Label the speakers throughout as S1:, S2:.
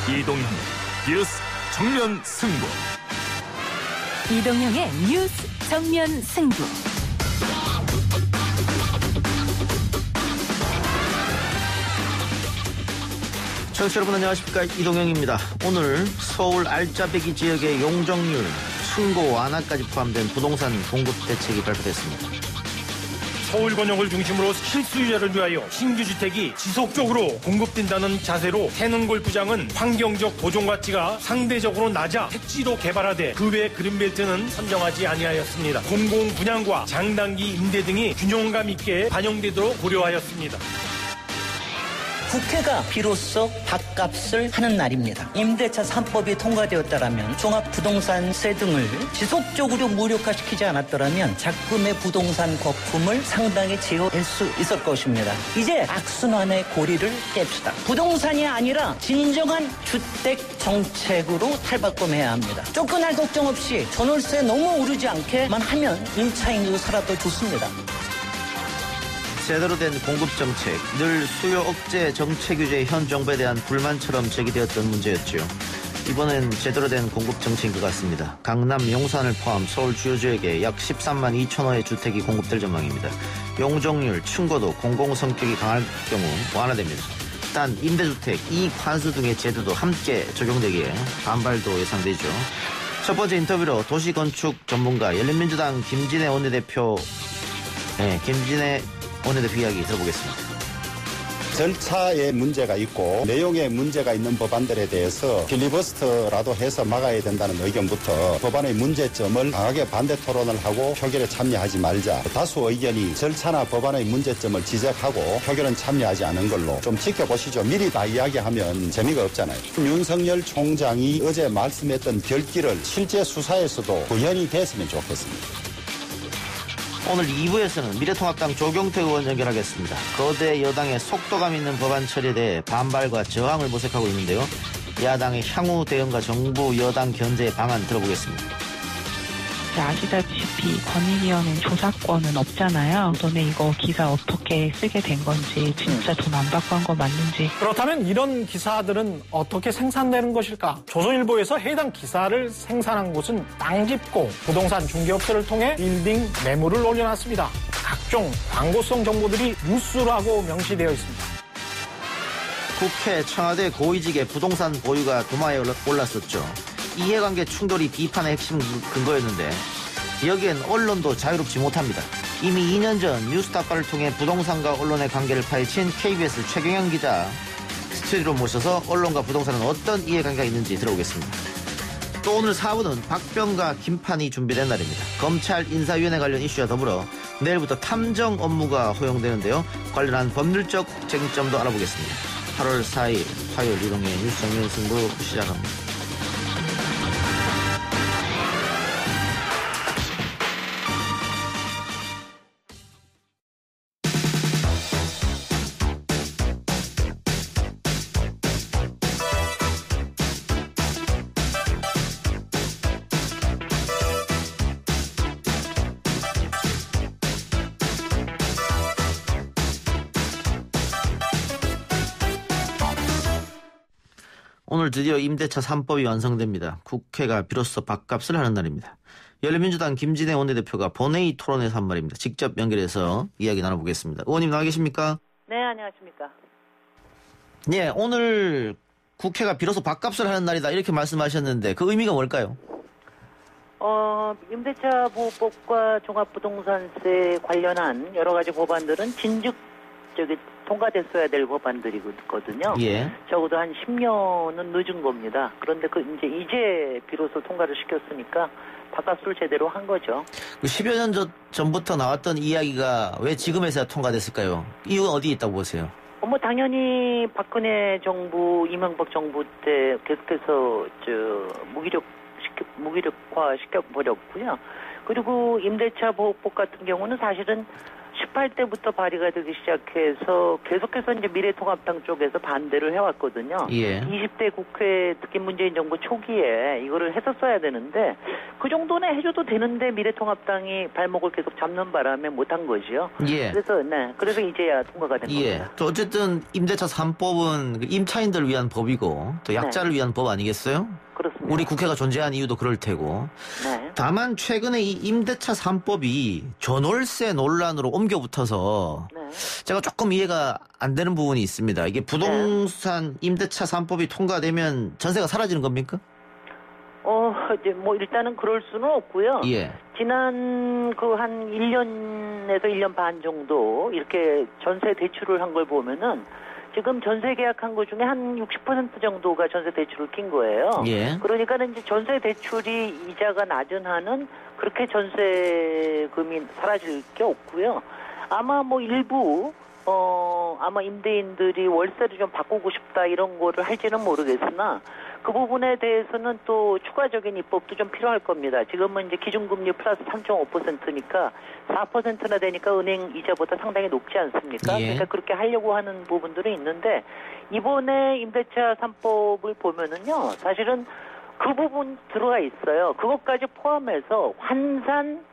S1: 이동형 뉴스 정면 승부.
S2: 이동형의 뉴스 정면 승부.
S3: 청취자 여러분 안녕하십니까, 이동형입니다. 오늘 서울 알짜배기 지역의 용적률, 층고 완화까지 포함된 부동산 공급 대책이 발표됐습니다.
S4: 서울 권역을 중심으로 실수요자를 위하여 신규 주택이 지속적으로 공급된다는 자세로 태릉 골프장은 환경적 보존 가치가 상대적으로 낮아 택지로 개발하되 그 외 그린벨트는 선정하지 아니하였습니다. 공공 분양과 장단기 임대 등이 균형감 있게 반영되도록 고려하였습니다.
S5: 국회가 비로소 밥값을 하는 날입니다. 임대차 3법이 통과되었다라면 종합부동산세 등을 지속적으로 무력화시키지 않았더라면 작금의 부동산 거품을 상당히 제어할 수 있을 것입니다. 이제 악순환의 고리를 깹시다. 부동산이 아니라 진정한 주택 정책으로 탈바꿈해야 합니다. 쫓겨날 걱정 없이 전월세 너무 오르지 않게만 하면 1차인으로 살아도 좋습니다.
S3: 제대로 된 공급 정책, 늘 수요 억제 정책 규제의 현 정부에 대한 불만처럼 제기되었던 문제였죠. 이번엔 제대로 된 공급 정책인 것 같습니다. 강남 용산을 포함 서울 주요 지역에 약 13만 2천 호의 주택이 공급될 전망입니다. 용적률, 층고도, 공공 성격이 강할 경우 완화됩니다. 단 임대주택, 이익 환수 등의 제도도 함께 적용되기에 반발도 예상되죠. 첫 번째 인터뷰로 도시건축 전문가 열린민주당 김진애 원내대표 이야기 들어보겠습니다.
S6: 절차에 문제가 있고 내용에 문제가 있는 법안들에 대해서 필리버스터라도 해서 막아야 된다는 의견부터 법안의 문제점을 강하게 반대 토론을 하고 표결에 참여하지 말자. 다수 의견이 절차나 법안의 문제점을 지적하고 표결은 참여하지 않은 걸로 좀 지켜보시죠. 미리 다 이야기하면 재미가 없잖아요. 윤석열 총장이 어제 말씀했던 별기를 실제 수사에서도 구현이 됐으면 좋겠습니다.
S3: 오늘 2부에서는 미래통합당 조경태 의원 연결하겠습니다. 거대 여당의 속도감 있는 법안 처리에 대해 반발과 저항을 모색하고 있는데요. 야당의 향후 대응과 정부 여당 견제의 방안 들어보겠습니다.
S7: 아시다시피 권익위원회는 조사권은 없잖아요. 너네 이거 기사 어떻게 쓰게 된 건지, 진짜 돈 안 받고 한 거 맞는지.
S8: 그렇다면 이런 기사들은 어떻게 생산되는 것일까? 조선일보에서 해당 기사를 생산한 곳은 땅 짚고 부동산 중개업체를 통해 빌딩 매물을 올려놨습니다. 각종 광고성 정보들이 뉴스라고 명시되어 있습니다.
S3: 국회 청와대 고위직의 부동산 보유가 도마에 올랐었죠. 이해관계 충돌이 비판의 핵심 근거였는데 여기엔 언론도 자유롭지 못합니다. 이미 2년 전 뉴스타파를 통해 부동산과 언론의 관계를 파헤친 KBS 최경영 기자 스튜디오로 모셔서 언론과 부동산은 어떤 이해관계가 있는지 들어보겠습니다. 또 오늘 4부는 박병과 김판이 준비된 날입니다. 검찰 인사위원회 관련 이슈와 더불어 내일부터 탐정 업무가 허용되는데요. 관련한 법률적 쟁점도 알아보겠습니다. 8월 4일 화요일 이동의 뉴스 정면 승부 시작합니다. 오늘 드디어 임대차 3법이 완성됩니다. 국회가 비로소 밥값을 하는 날입니다. 열린민주당 김진애 원내대표가 본회의 토론에서 한 말입니다. 직접 연결해서 이야기 나눠보겠습니다. 의원님 나와 계십니까?
S9: 네, 안녕하십니까.
S3: 네, 오늘 국회가 비로소 밥값을 하는 날이다 이렇게 말씀하셨는데 그 의미가 뭘까요?
S9: 임대차 보호법과 종합부동산세 관련한 여러 가지 법안들은 통과됐어야 될 법안들이거든요.
S3: 예.
S9: 적어도 한 10년은 늦은 겁니다. 그런데 이제 비로소 통과를 시켰으니까 밥값을 제대로 한 거죠.
S3: 그 10여 년 전부터 나왔던 이야기가 왜 지금에서야 통과됐을까요? 이유가 어디에 있다고 보세요?
S9: 당연히 박근혜 정부, 이명박 정부 때 계속해서 무기력화 시켜버렸고요. 그리고 임대차 보호법 같은 경우는 사실은 18대부터 발의가 되기 시작해서 계속해서 이제 미래통합당 쪽에서 반대를 해왔거든요.
S3: 예.
S9: 20대 국회 특히 문재인 정부 초기에 이거를 했었어야 되는데 그 정도는 해줘도 되는데 미래통합당이 발목을 계속 잡는 바람에 못한 거지요.
S3: 예.
S9: 그래서 이제야 통과가 된
S3: 예.
S9: 겁니다.
S3: 또 어쨌든 임대차 3법은 그 임차인들을 위한 법이고 또 약자를 위한 법 아니겠어요?
S9: 그렇습니다.
S3: 우리 국회가 존재한 이유도 그럴 테고.
S9: 네.
S3: 다만 최근에 이 임대차 3법이 전월세 논란으로 옮겨 붙어서 제가 조금 이해가 안 되는 부분이 있습니다. 이게 부동산 임대차 3법이 통과되면 전세가 사라지는 겁니까?
S9: 이제 뭐 일단은 그럴 수는 없고요.
S3: 예.
S9: 지난 그 한 1년에서 1년 반 정도 이렇게 전세 대출을 한 걸 보면은 지금 전세 계약한 것 중에 한 60% 정도가 전세 대출을 낀 거예요.
S3: 예.
S9: 그러니까는 이제 전세 대출이 이자가 낮은 한은 그렇게 전세금이 사라질 게 없고요. 아마 뭐 일부 아마 임대인들이 월세를 좀 바꾸고 싶다 이런 거를 할지는 모르겠으나 그 부분에 대해서는 또 추가적인 입법도 좀 필요할 겁니다. 지금은 이제 기준금리 플러스 3.5%니까 4%나 되니까 은행 이자보다 상당히 높지 않습니까?
S3: 예.
S9: 그러니까 그렇게 하려고 하는 부분들이 있는데 이번에 임대차 3법을 보면은요. 사실은 그 부분 들어가 있어요. 그것까지 포함해서 환산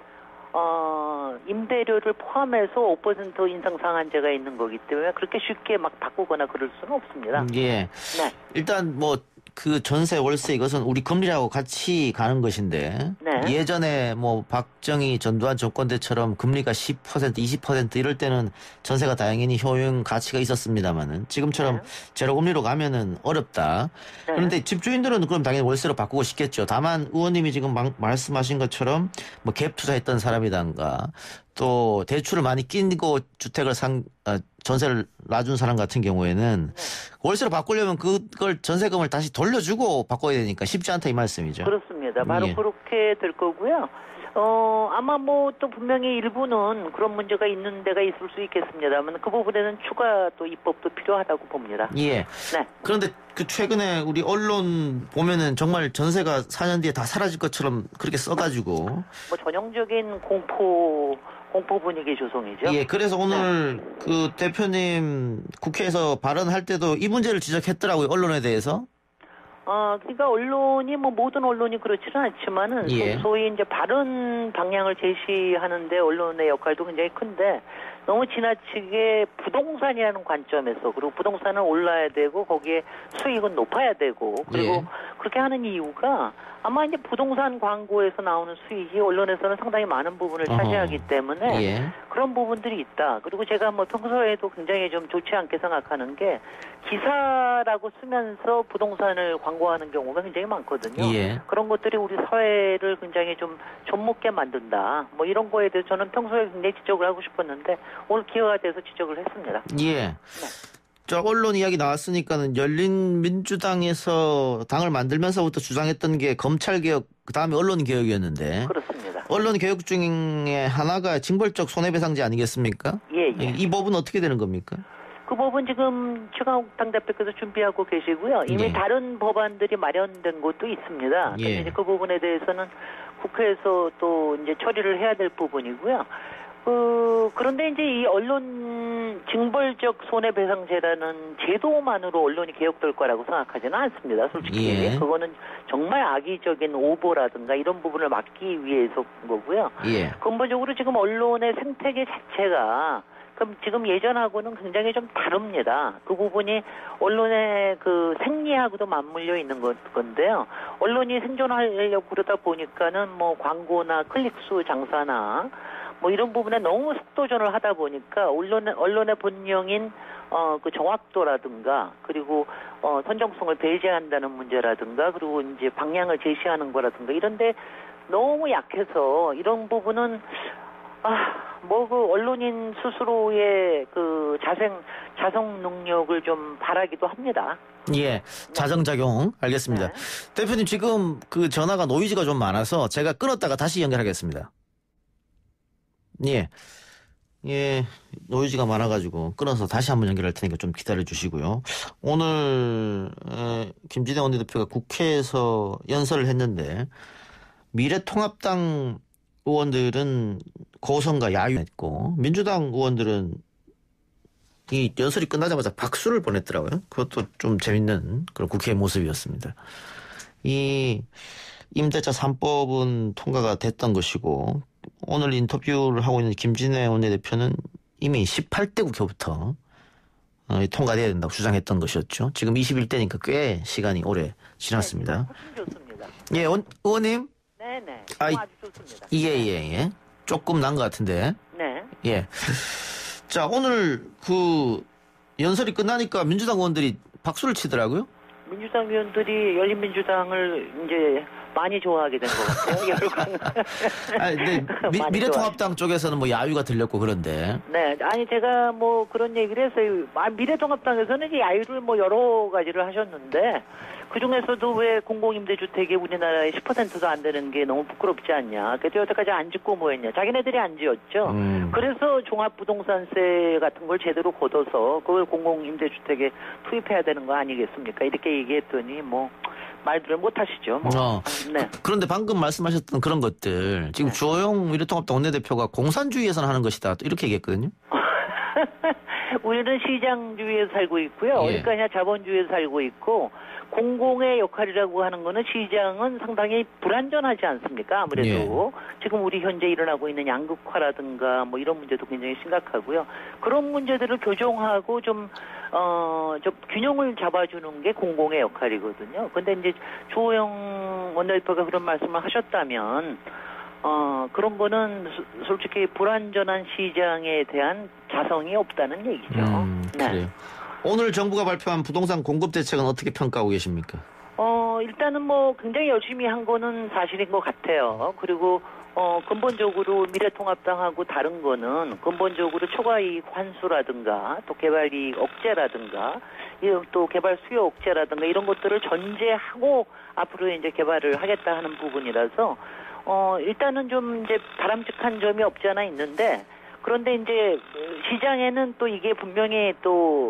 S9: 임대료를 포함해서 5% 인상 상한제가 있는 거기 때문에 그렇게 쉽게 막 바꾸거나 그럴 수는 없습니다.
S3: 예.
S9: 네.
S3: 일단 뭐 그 전세 월세 이것은 우리 금리하고 같이 가는 것인데
S9: 네.
S3: 예전에 뭐 박정희 전두환 정권 때처럼 금리가 10% 20% 이럴 때는 전세가 당연히 효용 가치가 있었습니다만은 지금처럼 제로금리로 가면은 어렵다.
S9: 네.
S3: 그런데 집주인들은 그럼 당연히 월세로 바꾸고 싶겠죠. 다만 의원님이 지금 말씀하신 것처럼 뭐 갭 투자했던 사람이던가 또 대출을 많이 끼고 주택을 전세를 놔준 사람 같은 경우에는 월세로 바꾸려면 그걸 전세금을 다시 돌려주고 바꿔야 되니까 쉽지 않다 이 말씀이죠.
S9: 그렇습니다. 바로
S3: 예.
S9: 그렇게 될 거고요. 아마 뭐 또 분명히 일부는 그런 문제가 있는 데가 있을 수 있겠습니다만 그 부분에는 추가 또 입법도 필요하다고 봅니다.
S3: 예.
S9: 네.
S3: 그런데 그 최근에 우리 언론 보면은 정말 전세가 4년 뒤에 다 사라질 것처럼 그렇게 써가지고.
S9: 뭐 전형적인 공포 분위기 조성이죠.
S3: 예. 그래서 오늘 그 대표님 국회에서 발언할 때도 이 문제를 지적했더라고요. 언론에 대해서.
S9: 그러니까 언론이 뭐 모든 언론이 그렇지는 않지만은
S3: 예.
S9: 소위 이제 바른 방향을 제시하는데 언론의 역할도 굉장히 큰데 너무 지나치게 부동산이라는 관점에서 그리고 부동산은 올라야 되고 거기에 수익은 높아야 되고 그리고
S3: 예.
S9: 그렇게 하는 이유가 아마 이제 부동산 광고에서 나오는 수익이 언론에서는 상당히 많은 부분을 차지하기 때문에
S3: 예.
S9: 그런 부분들이 있다. 그리고 제가 뭐 평소에도 굉장히 좀 좋지 않게 생각하는 게 기사라고 쓰면서 부동산을 광고하는 경우가 굉장히 많거든요.
S3: 예.
S9: 그런 것들이 우리 사회를 굉장히 좀 좀먹게 만든다. 뭐 이런 거에 대해서 저는 평소에 굉장히 지적을 하고 싶었는데 오늘 기회가 돼서 지적을 했습니다.
S3: 예. 저 언론 이야기 나왔으니까는 열린민주당에서 당을 만들면서부터 주장했던 게 검찰개혁 그다음에 언론개혁이었는데
S9: 그렇습니다.
S3: 언론개혁 중에 하나가 징벌적 손해배상제 아니겠습니까?
S9: 예.
S3: 이 법은 어떻게 되는 겁니까?
S9: 그 법은 지금 최강욱 당대표께서 준비하고 계시고요. 이미
S3: 예.
S9: 다른 법안들이 마련된 곳도 있습니다.
S3: 예.
S9: 근데 이제 그 부분에 대해서는 국회에서 또 이제 처리를 해야 될 부분이고요. 그런데 이제 이 언론 징벌적 손해배상제라는 제도만으로 언론이 개혁될 거라고 생각하지는 않습니다. 솔직히.
S3: 예.
S9: 그거는 정말 악의적인 오보라든가 이런 부분을 막기 위해서 한 거고요.
S3: 예.
S9: 근본적으로 지금 언론의 생태계 자체가 그럼 지금 예전하고는 굉장히 좀 다릅니다. 그 부분이 언론의 그 생리하고도 맞물려 있는 건데요. 언론이 생존하려고 그러다 보니까는 뭐 광고나 클릭수 장사나 뭐 이런 부분에 너무 속도전을 하다 보니까 언론의 본령인 그 정확도라든가 그리고 선정성을 배제한다는 문제라든가 그리고 이제 방향을 제시하는 거라든가 이런데 너무 약해서 이런 부분은 그 언론인 스스로의 그 자성 능력을 좀 바라기도 합니다.
S3: 예, 자정작용 알겠습니다.
S9: 네.
S3: 대표님 지금 그 전화가 노이즈가 좀 많아서 제가 끊었다가 다시 연결하겠습니다. 예, 노이즈가 많아가지고 끊어서 다시 한번 연결할 테니까 좀 기다려 주시고요. 오늘 김진애 원내대표가 국회에서 연설을 했는데 미래통합당 의원들은 고성과 야유했고 민주당 의원들은 이 연설이 끝나자마자 박수를 보냈더라고요. 그것도 좀 재밌는 그런 국회의 모습이었습니다. 이 임대차 3법은 통과가 됐던 것이고 오늘 인터뷰를 하고 있는 김진애 원내대표는 이미 18대 국회부터 통과돼야 된다고 주장했던 것이었죠. 지금 21대니까 꽤 시간이 오래 지났습니다.
S9: 훨씬 좋습니다.
S3: 예, 의원님.
S9: 네네.
S3: 아주
S9: 좋습니다.
S3: 예. 조금 난 것 같은데.
S9: 네.
S3: 예. 자, 오늘 그 연설이 끝나니까 민주당 의원들이 박수를 치더라고요.
S9: 민주당 의원들이 열린민주당을 이제 많이 좋아하게 된 것 같아요.
S3: 근데 미래통합당 쪽에서는 뭐 야유가 들렸고 그런데.
S9: 네, 아니 제가 뭐 그런 얘기를 했어요. 미래통합당에서는 이제 야유를 뭐 여러 가지를 하셨는데 그 중에서도 왜 공공임대주택이 우리나라의 10%도 안 되는 게 너무 부끄럽지 않냐. 그래도 여태까지 안 짓고 뭐 했냐. 자기네들이 안 지었죠. 그래서 종합부동산세 같은 걸 제대로 걷어서 그걸 공공임대주택에 투입해야 되는 거 아니겠습니까? 이렇게 얘기했더니 뭐 말들을 못 하시죠. 뭐. 네.
S3: 그런데 방금 말씀하셨던 그런 것들 지금 주호영 미래통합당 원내대표가 공산주의에서는 하는 것이다. 이렇게 얘기했거든요.
S9: 우리는 시장주의에서 살고 있고요. 그러니까 자본주의에서 살고 있고 공공의 역할이라고 하는 거는 시장은 상당히 불안전하지 않습니까? 아무래도 지금 우리 현재 일어나고 있는 양극화라든가 뭐 이런 문제도 굉장히 심각하고요. 그런 문제들을 교정하고 좀 균형을 잡아주는 게 공공의 역할이거든요. 근데 이제 조호영 원내대표가 그런 말씀을 하셨다면 그런 거는 솔직히 불안전한 시장에 대한 자성이 없다는 얘기죠.
S3: 그래요. 오늘 정부가 발표한 부동산 공급 대책은 어떻게 평가하고 계십니까?
S9: 일단은 뭐 굉장히 열심히 한 거는 사실인 것 같아요. 그리고 근본적으로 미래통합당하고 다른 거는 근본적으로 초과이익 환수라든가 또 개발이익 억제라든가 또 개발 수요 억제라든가 이런 것들을 전제하고 앞으로 이제 개발을 하겠다 하는 부분이라서 일단은 좀 이제 바람직한 점이 없지 않아 있는데 그런데 이제 시장에는 또 이게 분명히 또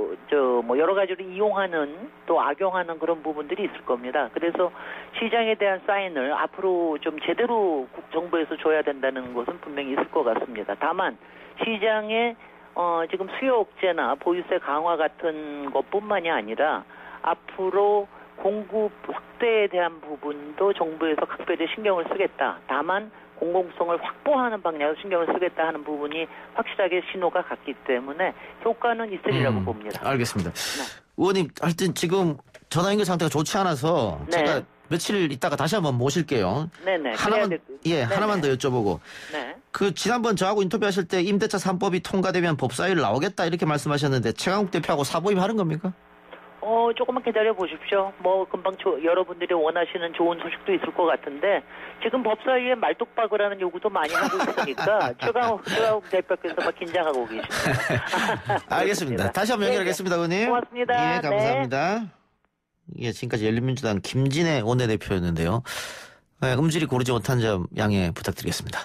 S9: 뭐 여러 가지로 이용하는 또 악용하는 그런 부분들이 있을 겁니다. 그래서 시장에 대한 사인을 앞으로 좀 제대로 정부에서 줘야 된다는 것은 분명히 있을 것 같습니다. 다만 시장에 지금 수요 억제나 보유세 강화 같은 것뿐만이 아니라 앞으로 공급 확대에 대한 부분도 정부에서 각별히 신경을 쓰겠다. 다만 공공성을 확보하는 방향으로 신경을 쓰겠다 하는 부분이 확실하게 신호가 갔기 때문에 효과는 있으리라고 봅니다.
S3: 알겠습니다. 의원님, 하여튼 지금 전화 연결 상태가 좋지 않아서 제가 며칠 있다가 다시 한번 모실게요.
S9: 네네.
S3: 하나만 더 여쭤보고.
S9: 네.
S3: 그 지난번 저하고 인터뷰하실 때 임대차 3법이 통과되면 법사위를 나오겠다 이렇게 말씀하셨는데 최강욱 대표하고 사보임 하는 겁니까?
S9: 조금만 기다려 보십시오. 뭐 금방 여러분들이 원하시는 좋은 소식도 있을 것 같은데 지금 법사위에 말뚝박을 하는 요구도 많이 하고 있으니까 최강욱 대표께서 막 긴장하고 계십니다.
S3: 알겠습니다. 다시 한번 연결하겠습니다, 의원님.
S9: 고맙습니다.
S3: 예, 감사합니다. 예, 지금까지 열린민주당 김진애 원내대표였는데요. 음질이 고르지 못한 점 양해 부탁드리겠습니다.